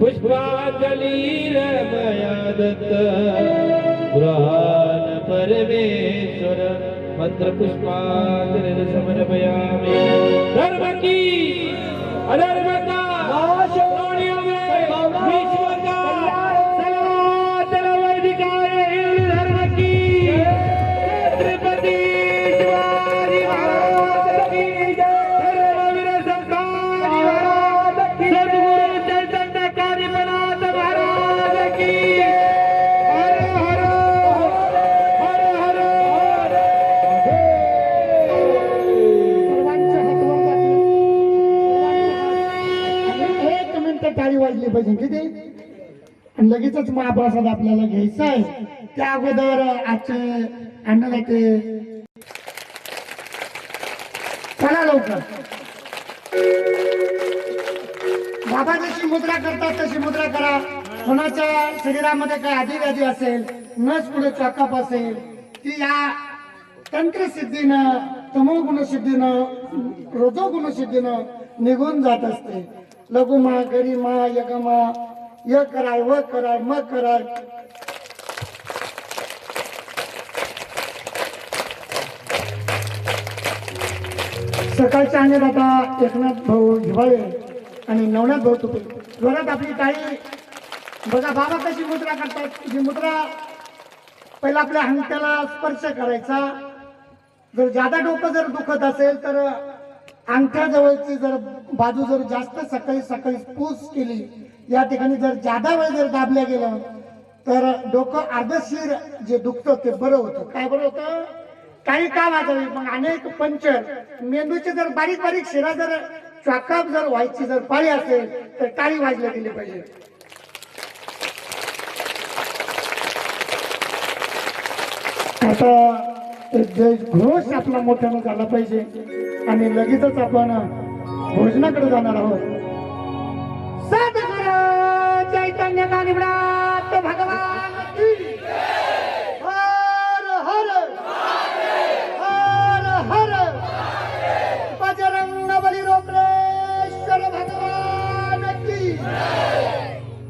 पुष्पांजली रमया दत्त पुराण परमेश्वर मंत्र पुष्पांजलि समर्पयामि। धर्म की अधर्म का नाश होने में विश्व का सर्वोत्तम अधिकार हिंदू धर्म की छत्रपति शिवाजी महाराज की धर्मवीर संस्थान महाराज की सद्गुरु चैतन्य कालीपनाथ महाराज की हर हर हर हर हर। सर्वांच्या हातवर जाते एक मिनिट टाळी वाजली पाहिजे किती आणि लगेचच महाप्रसाद आपल्याला घ्यायचा आहे। त्या अगोदर आजचे अन्नदाते चला लवकर बाबा जशी मुद्रा करतात तशी मुद्रा करा। कोणाच्या शरीरामध्ये काही आदिव्याधी असेल नस पुढे चॉकअप असेल ती या तंत्रसिद्धीनं तमोगुणसिद्धीनं रजोगुणसिद्धीनं निघून जात असते। लघुमा गरिमा यगमा य कराय व कराय म कराय सकाळच्या अंगात आता एकनाथ भाऊ हिवाळे आणि नवनाथ भाऊ तुपे जोरात आपली टाळी बघा। बाबा कशी मुद्रा करतात ही मुद्रा पहिला आपल्या अंगठ्याला स्पर्श करायचा। जर जादा डोकं जर दुखत असेल तर अंगठ्याजवळची जर बाजू जर जास्त सकाळी सकाळी पूस केली या ठिकाणी जर जादा वेळ जर दाबल्या गेलं तर डोकं अर्धशीर जे दुखतं ते बरं होतं। काय बरं होतं काही का वाजावी मग अनेक पंचर मेंदूचे जर बारीक बारीक शिरा जर चॉकअप जर व्हायची जर पाळी असेल तर टाळी वाजल्या गेली पाहिजे। आता जय घोष आपला मोठ्यानं झाला पाहिजे आणि लगेचच आपण भोजनाकडे जाणार आहोत। सद्गुरु चैतन्य कालीपनाथ भगवान की हर हर हर हर बजरंग बली रोमलेश्वर भगवान की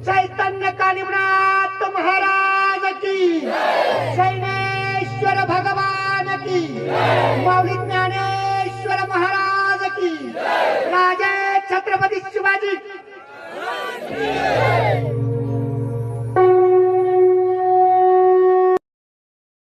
चैतन्य कालीपनाथ महाराज की शैनेश्वर भगवान की माऊली ज्ञानेश्वर महाराज की राजे छत्रपती शिवाजी